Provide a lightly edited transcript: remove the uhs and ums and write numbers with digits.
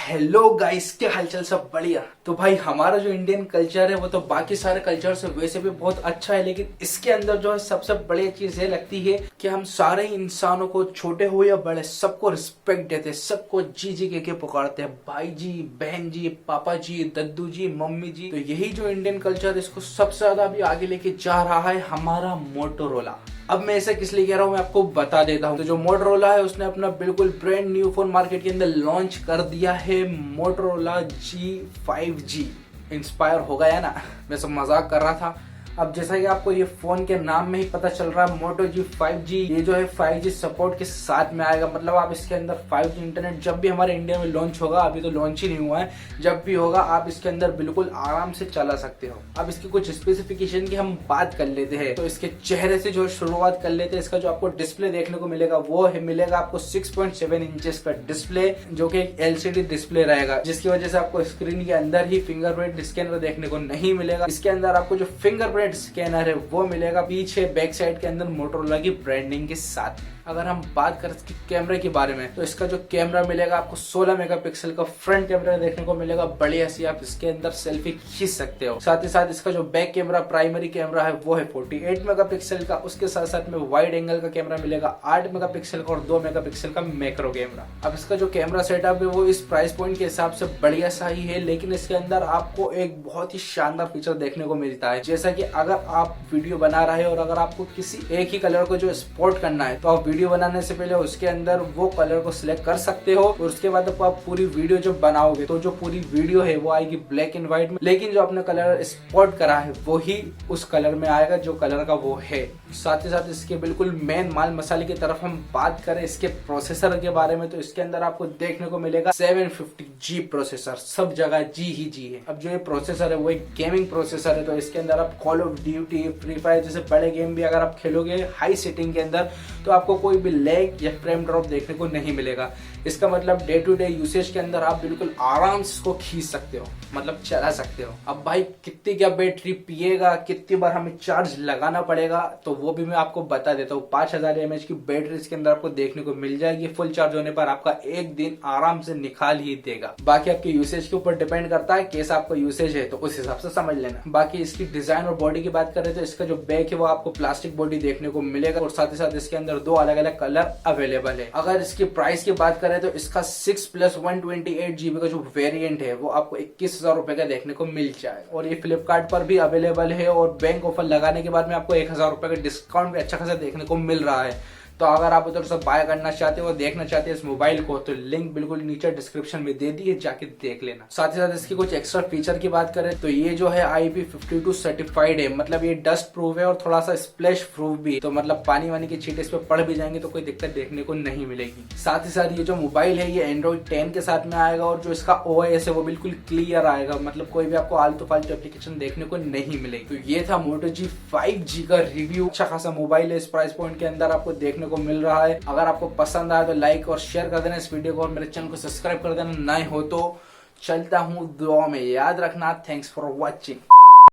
Hello guys, क्या हालचाल? सब बढ़िया। तो भाई हमारा जो इंडियन कल्चर है वो तो बाकी सारे कल्चर से वैसे भी बहुत अच्छा है, लेकिन इसके अंदर जो है सबसे बड़ी चीज ये लगती है कि हम सारे इंसानों को, छोटे हो या बड़े, सबको रिस्पेक्ट देते हैं, सबको जी जी के पुकारते हैं, भाई जी, बहन जी, पापा जी, दद्दू जी, मम्मी जी। तो यही जो इंडियन कल्चर है इसको सबसे ज्यादा अभी आगे लेके जा रहा है हमारा मोटोरोला। अब मैं ऐसा किस लिए कह रहा हूँ मैं आपको बता देता हूँ। तो जो मोटोरोला है उसने अपना बिल्कुल ब्रांड न्यू फोन मार्केट के अंदर लॉन्च कर दिया है, मोटोरोला G5G। इंस्पायर हो गया ना, मैं सब मजाक कर रहा था। अब जैसा कि आपको ये फोन के नाम में ही पता चल रहा है, मोटो G5G ये जो है 5G सपोर्ट के साथ में आएगा। मतलब आप इसके अंदर 5G इंटरनेट जब भी हमारे इंडिया में लॉन्च होगा, अभी तो लॉन्च ही नहीं हुआ है, जब भी होगा आप इसके अंदर बिल्कुल आराम से चला सकते हो। अब इसकी कुछ स्पेसिफिकेशन की हम बात कर लेते हैं। तो इसके चेहरे से जो शुरुआत कर लेते हैं, इसका जो आपको डिस्प्ले देखने को मिलेगा वो है मिलेगा आपको 6.7 इंचेस का डिस्प्ले, जो कि एक LCD डिस्प्ले रहेगा, जिसकी वजह से आपको स्क्रीन के अंदर ही फिंगरप्रिंट स्कैनर देखने को नहीं मिलेगा। इसके अंदर आपको जो फिंगरप्रिंट स्कैनर है वो मिलेगा पीछे बैक साइड के अंदर मोटोरोला की ब्रांडिंग के साथ। अगर हम बात करें इसके कैमरे के बारे में, तो इसका जो कैमरा मिलेगा आपको 16 मेगापिक्सल का फ्रंट कैमरा देखने को मिलेगा। बढ़िया सी आप इसके अंदर सेल्फी खींच सकते हो। साथ ही साथ इसका जो बैक कैमरा प्राइमरी कैमरा है वो है 48 मेगापिक्सल का। उसके साथ साथ में वाइड एंगल का कैमरा मिलेगा 8 मेगापिक्सल का और 2 मेगापिक्सल का मैक्रो कैमरा। अब इसका जो कैमरा सेटअप है वो इस प्राइस पॉइंट के हिसाब से बढ़िया सा ही है, लेकिन इसके अंदर आपको एक बहुत ही शानदार फीचर देखने को मिलता है। जैसा कि अगर आप वीडियो बना रहे हो और अगर आपको किसी एक ही कलर को जो स्पॉट करना है, तो आप वीडियो बनाने से पहले उसके अंदर वो कलर को सिलेक्ट कर सकते हो और उसके बाद आप पूरी वीडियो जब बनाओगे तो जो पूरी वीडियो है वो आएगी ब्लैक एंड व्हाइट में, लेकिन जो आपने कलर स्पॉट करा है वो ही उस कलर में आएगा जो कलर का वो है। साथ ही साथ इसके बिल्कुल मेन माल मसाले की तरफ हम बात करें इसके प्रोसेसर के बारे में, तो इसके अंदर आपको देखने को मिलेगा 750G प्रोसेसर। सब जगह जी ही जी है। अब जो ये प्रोसेसर है वो एक गेमिंग प्रोसेसर है, तो इसके अंदर आप call of duty, free fire जैसे बड़े गेम भी अगर आप खेलोगे हाई सेटिंग के अंदर, तो आपको कोई भी लैग या फ्रेम ड्रॉप देखने को नहीं मिलेगा। इसका मतलब डे टू डे यूसेज के अंदर आप बिल्कुल आराम से इसको खींच सकते हो, मतलब चला सकते हो। अब भाई कितनी क्या बैटरी पिएगा, कितनी बार हमें चार्ज लगाना पड़ेगा, तो वो भी मैं आपको बता देता हूँ। 5000 mAh की बैटरी इसके अंदर आपको देखने को मिल जाएगी। फुल चार्ज होने पर आपका एक दिन आराम से निकाल ही देगा। बाकी आपके यूसेज के ऊपर डिपेंड करता है, कैसा आपका यूसेज है तो उस हिसाब से समझ लेना। बाकी इसकी डिजाइन और बॉडी की बात करें तो इसका जो बैक है वो आपको प्लास्टिक बॉडी देखने को मिलेगा और साथ ही साथ इसके अंदर 2 अलग अलग कलर अवेलेबल है। अगर इसकी प्राइस की बात करें तो इसका 6+128GB का जो वेरिएंट है वो आपको 21,000 रुपए का देखने को मिल जाए और ये फ्लिपकार्ट पर भी अवेलेबल है और बैंक ऑफर लगाने के बाद में आपको 1,000 रुपए का डिस्काउंट भी अच्छा खासा देखने को मिल रहा है। तो अगर आप उधर से बाय करना चाहते हो, देखना चाहते हैं इस मोबाइल को, तो लिंक बिल्कुल नीचे डिस्क्रिप्शन में दे दी है, जाके देख लेना। साथ ही साथ इसकी कुछ एक्स्ट्रा फीचर की बात करें तो ये जो है IP52 सर्टिफाइड है, मतलब ये डस्ट प्रूफ है और थोड़ा सा स्प्लैश प्रूफ भी है। तो मतलब पानी वानी की छींटे इस पे पड़ भी जाएंगे तो कोई दिक्कत देखने को नहीं मिलेगी। साथ ही साथ ये जो मोबाइल है ये Android 10 के साथ में आएगा और जो इसका OS है वो बिल्कुल क्लियर आएगा, मतलब कोई भी आपको आलतू फालतू एप्लीकेशन देखने को नहीं मिलेगी। तो ये था मोटो G5G का रिव्यू। अच्छा खासा मोबाइल है, इस प्राइस पॉइंट के अंदर आपको देखने को मिल रहा है। अगर आपको पसंद आया तो लाइक और शेयर कर देना इस वीडियो को और मेरे चैनल को सब्सक्राइब कर देना, नए हो तो चलता हूं दुआ में, याद रखना। Thanks for watching.